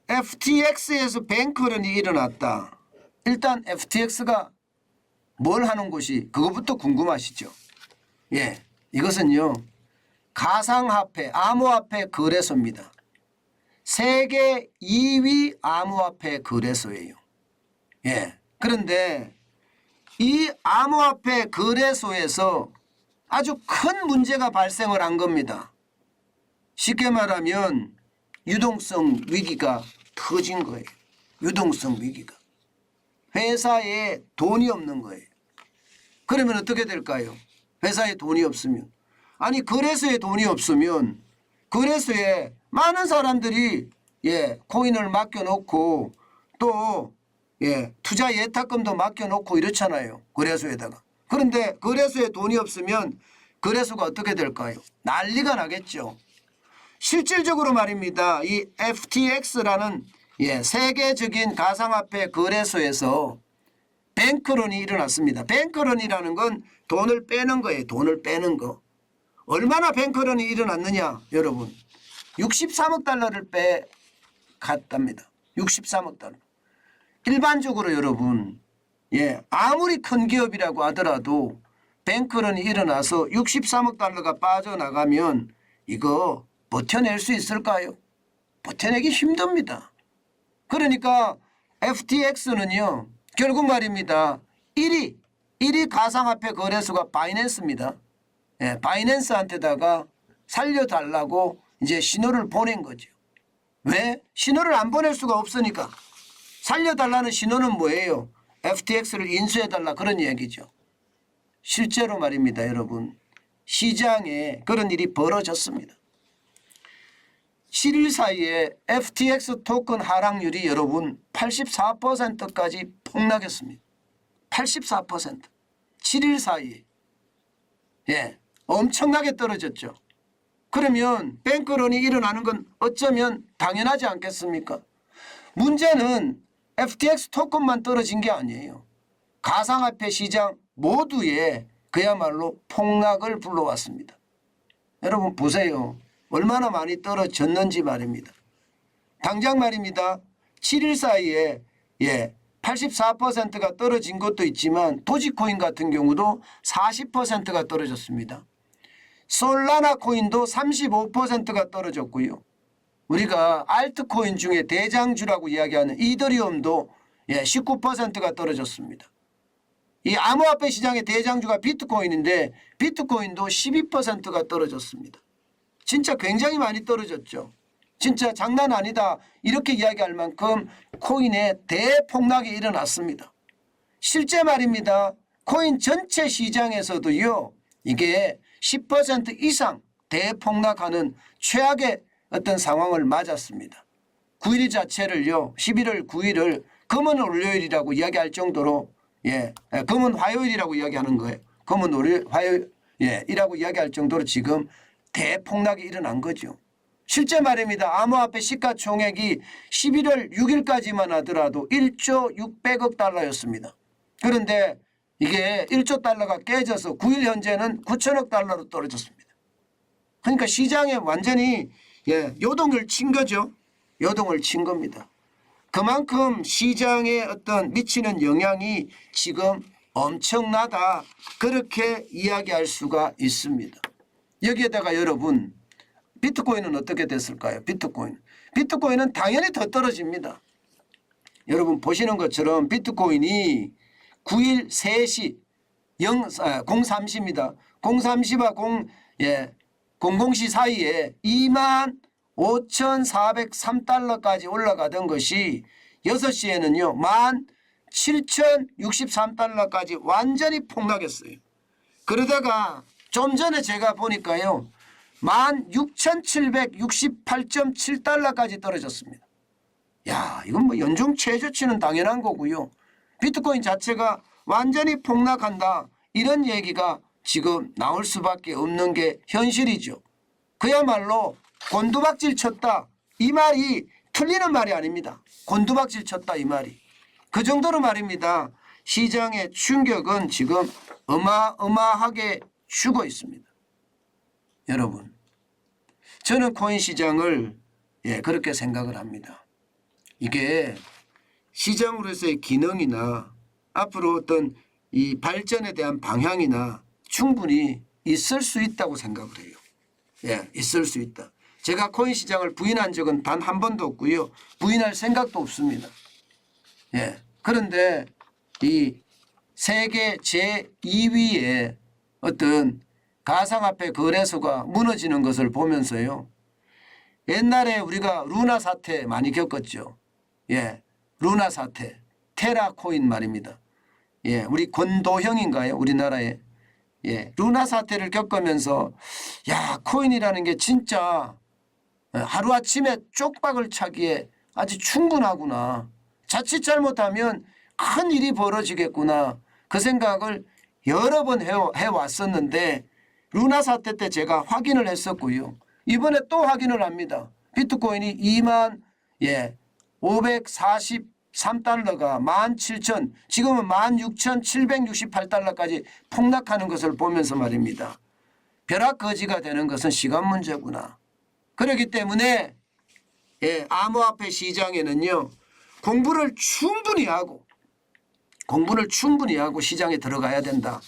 FTX에서 뱅크런이 일어났다. 일단 FTX가 뭘 하는 곳이 그것부터 궁금하시죠? 예, 이것은요 가상화폐, 암호화폐 거래소입니다. 세계 2위 암호화폐 거래소예요. 예, 그런데 이 암호화폐 거래소에서 아주 큰 문제가 발생을 한 겁니다. 쉽게 말하면 유동성 위기가 터진 거예요. 유동성 위기가. 회사에 돈이 없는 거예요. 그러면 어떻게 될까요? 회사에 돈이 없으면. 아니 거래소에 돈이 없으면 거래소에 많은 사람들이 코인을 맡겨놓고 또 투자 예탁금도 맡겨놓고 이렇잖아요. 거래소에다가. 그런데 거래소에 돈이 없으면 거래소가 어떻게 될까요? 난리가 나겠죠. 실질적으로 말입니다. 이 FTX라는 세계적인 가상화폐 거래소에서 뱅크런이 일어났습니다. 뱅크런이라는 건 돈을 빼는 거예요. 돈을 빼는 거. 얼마나 뱅크런이 일어났느냐 여러분. 63억 달러를 빼갔답니다. 63억 달러. 일반적으로 여러분 아무리 큰 기업이라고 하더라도 뱅크런이 일어나서 63억 달러가 빠져나가면 이거 버텨낼 수 있을까요? 버텨내기 힘듭니다. 그러니까 FTX는요 결국 말입니다. 1위 가상화폐 거래소가 바이낸스입니다. 바이낸스한테다가 살려달라고 이제 신호를 보낸 거죠. 왜? 신호를 안 보낼 수가 없으니까. 살려달라는 신호는 뭐예요? FTX를 인수해달라 그런 얘기죠. 실제로 말입니다. 여러분. 시장에 그런 일이 벌어졌습니다. 7일 사이에 FTX 토큰 하락률이 여러분 84%까지 폭락했습니다. 84%. 7일 사이에. 엄청나게 떨어졌죠. 그러면 뱅크런이 일어나는 건 어쩌면 당연하지 않겠습니까? 문제는 FTX 토큰만 떨어진 게 아니에요. 가상화폐 시장 모두에 그야말로 폭락을 불러왔습니다. 여러분 보세요. 얼마나 많이 떨어졌는지 말입니다. 당장 말입니다. 7일 사이에 84%가 떨어진 것도 있지만 도지코인 같은 경우도 40%가 떨어졌습니다. 솔라나 코인도 35%가 떨어졌고요. 우리가 알트코인 중에 대장주라고 이야기하는 이더리움도 19%가 떨어졌습니다. 이 암호화폐 시장의 대장주가 비트코인인데 비트코인도 12%가 떨어졌습니다. 진짜 굉장히 많이 떨어졌죠. 진짜 장난 아니다 이렇게 이야기할 만큼 코인의 대폭락이 일어났습니다. 실제 말입니다. 코인 전체 시장에서도요. 이게 10% 이상 대폭락하는 최악의 어떤 상황을 맞았습니다. 9일 자체를요. 11월 9일을 검은 월요일이라고 이야기할 정도로 검은 화요일이라고 이야기하는 거예요. 검은 화요일이라고 이야기할 정도로 지금 대폭락이 일어난 거죠. 실제 말입니다. 암호화폐 시가총액이 11월 6일까지만 하더라도 1조 600억 달러였습니다. 그런데 이게 1조 달러가 깨져서 9일 현재는 9천억 달러로 떨어졌습니다. 그러니까 시장에 완전히 요동을 친 거죠. 요동을 친 겁니다. 그만큼 시장에 어떤 미치는 영향이 지금 엄청나다 그렇게 이야기할 수가 있습니다. 여기에다가 여러분 비트코인은 어떻게 됐을까요? 비트코인은 당연히 더 떨어집니다. 여러분 보시는 것처럼 비트코인이 9일 3시 030입니다. 030와 00시 사이에 25,403달러까지 올라가던 것이 6시에는요. 17,063달러까지 완전히 폭락했어요. 그러다가 좀 전에 제가 보니까요. 16,768.7달러까지 떨어졌습니다. 야, 이건 뭐 연중 최저치는 당연한 거고요. 비트코인 자체가 완전히 폭락한다. 이런 얘기가 지금 나올 수밖에 없는 게 현실이죠. 그야말로 곤두박질 쳤다. 이 말이 틀리는 말이 아닙니다. 곤두박질 쳤다 이 말이. 그 정도로 말입니다. 시장의 충격은 지금 어마어마하게 주고 있습니다. 여러분 저는 코인 시장을 그렇게 생각을 합니다. 이게 시장으로서의 기능이나 앞으로 어떤 이 발전에 대한 방향이나 충분히 있을 수 있다고 생각을 해요. 예, 있을 수 있다. 제가 코인 시장을 부인한 적은 단 한 번도 없고요. 부인할 생각도 없습니다. 예. 그런데 이 세계 제2위의 어떤 가상화폐 거래소가 무너지는 것을 보면서요. 옛날에 우리가 루나 사태 많이 겪었죠. 예. 루나 사태. 테라코인 말입니다. 예. 우리 권도형인가요? 우리나라에. 예. 루나 사태를 겪으면서 야, 코인이라는 게 진짜 하루아침에 쪽박을 차기에 아주 충분하구나. 자칫 잘못하면 큰 일이 벌어지겠구나. 그 생각을 여러 번 해왔었는데 루나 사태 때 제가 확인을 했었고요. 이번에 또 확인을 합니다. 비트코인이 2만 543달러가 17,000 지금은 16,768달러까지 폭락하는 것을 보면서 말입니다. 벼락거지가 되는 것은 시간 문제구나. 그렇기 때문에 암호화폐 시장에는요. 공부를 충분히 하고 시장에 들어가야 된다.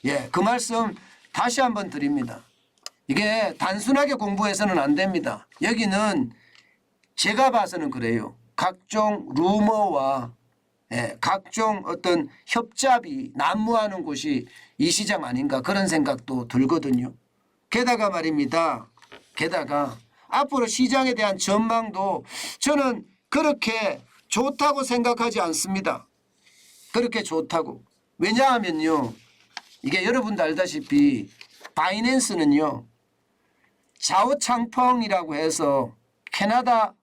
예, 그 말씀 다시 한번 드립니다. 이게 단순하게 공부해서는 안 됩니다. 여기는 제가 봐서는 그래요. 각종 루머와 각종 어떤 협잡이 난무하는 곳이 이 시장 아닌가 그런 생각도 들거든요. 게다가 말입니다. 앞으로 시장에 대한 전망도 저는 그렇게 좋다고 생각하지 않습니다. 그렇게 좋다고. 왜냐하면요. 이게 여러분도 알다시피 바이낸스는요. 자오창펑이라고 해서 캐나다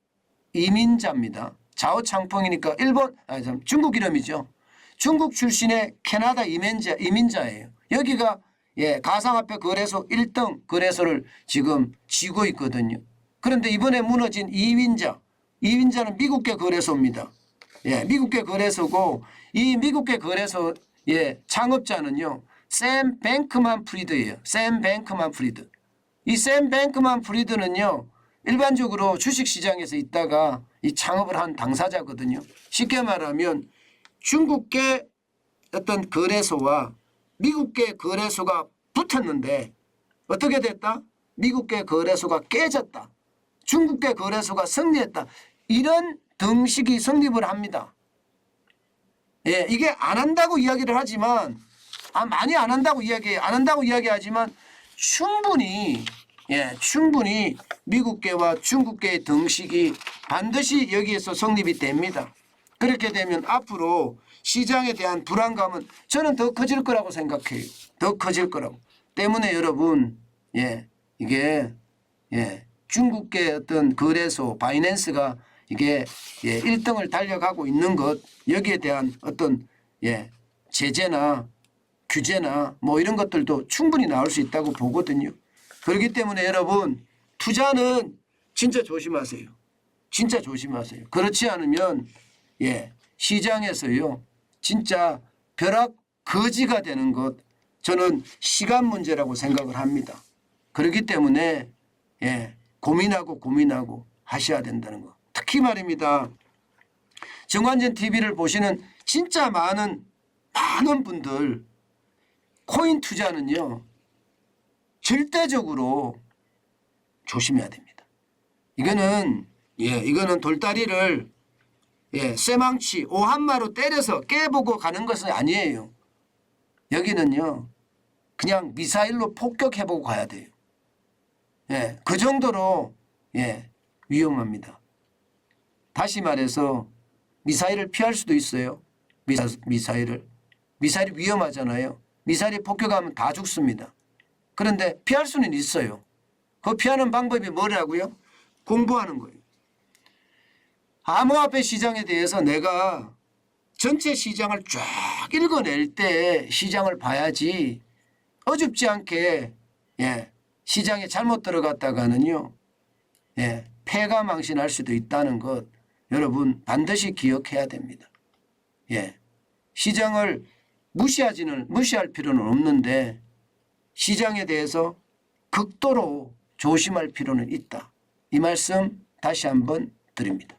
이민자입니다. 자오창펑이니까 중국 이름이죠. 중국 출신의 캐나다 이민자예요. 여기가 가상화폐 거래소 1등 거래소를 지금 쥐고 있거든요. 그런데 이번에 무너진 이윈자는 미국계 거래소입니다. 미국계 거래소고 이 미국계 거래소 창업자는요. 샘 뱅크만 프리드예요. 샘 뱅크만 프리드. 이 샘 뱅크만 프리드는요. 일반적으로 주식시장에서 있다가 이 창업을 한 당사자거든요. 쉽게 말하면 중국계 어떤 거래소와 미국계 거래소가 붙었는데 어떻게 됐다? 미국계 거래소가 깨졌다. 중국계 거래소가 승리했다. 이런 등식이 성립을 합니다. 이게 안 한다고 이야기를 하지만 많이 안 한다고 이야기하지만 충분히 미국계와 중국계의 등식이 반드시 여기에서 성립이 됩니다. 그렇게 되면 앞으로 시장에 대한 불안감은 저는 더 커질 거라고 생각해요. 더 커질 거라고. 때문에 여러분 이게 중국계 어떤 거래소 바이낸스가 이게 1등을 달려가고 있는 것 여기에 대한 어떤 제재나 규제나 뭐 이런 것들도 충분히 나올 수 있다고 보거든요. 그렇기 때문에 여러분 투자는 진짜 조심하세요. 진짜 조심하세요. 그렇지 않으면 시장에서요 진짜 벼락 거지가 되는 것 저는 시간 문제라고 생각을 합니다. 그렇기 때문에 고민하고 하셔야 된다는 거. 특히 말입니다. 정관전 TV를 보시는 진짜 많은 분들 코인 투자는요. 절대적으로 조심해야 됩니다. 이거는 돌다리를 쇠망치 오한마로 때려서 깨보고 가는 것은 아니에요. 여기는요. 그냥 미사일로 폭격해보고 가야 돼요. 그 정도로 위험합니다. 다시 말해서 미사일을 피할 수도 있어요. 미사일이 위험하잖아요. 미사일이 폭격하면 다 죽습니다. 그런데 피할 수는 있어요. 그 피하는 방법이 뭐라고요? 공부하는 거예요. 암호화폐 시장에 대해서 내가 전체 시장을 쫙 읽어낼 때 시장을 봐야지 어줍지 않게 시장에 잘못 들어갔다가는요 폐가 망신할 수도 있다는 것 여러분 반드시 기억해야 됩니다. 시장을 무시할 필요는 없는데 시장에 대해서 극도로 조심할 필요는 있다. 이 말씀 다시 한번 드립니다.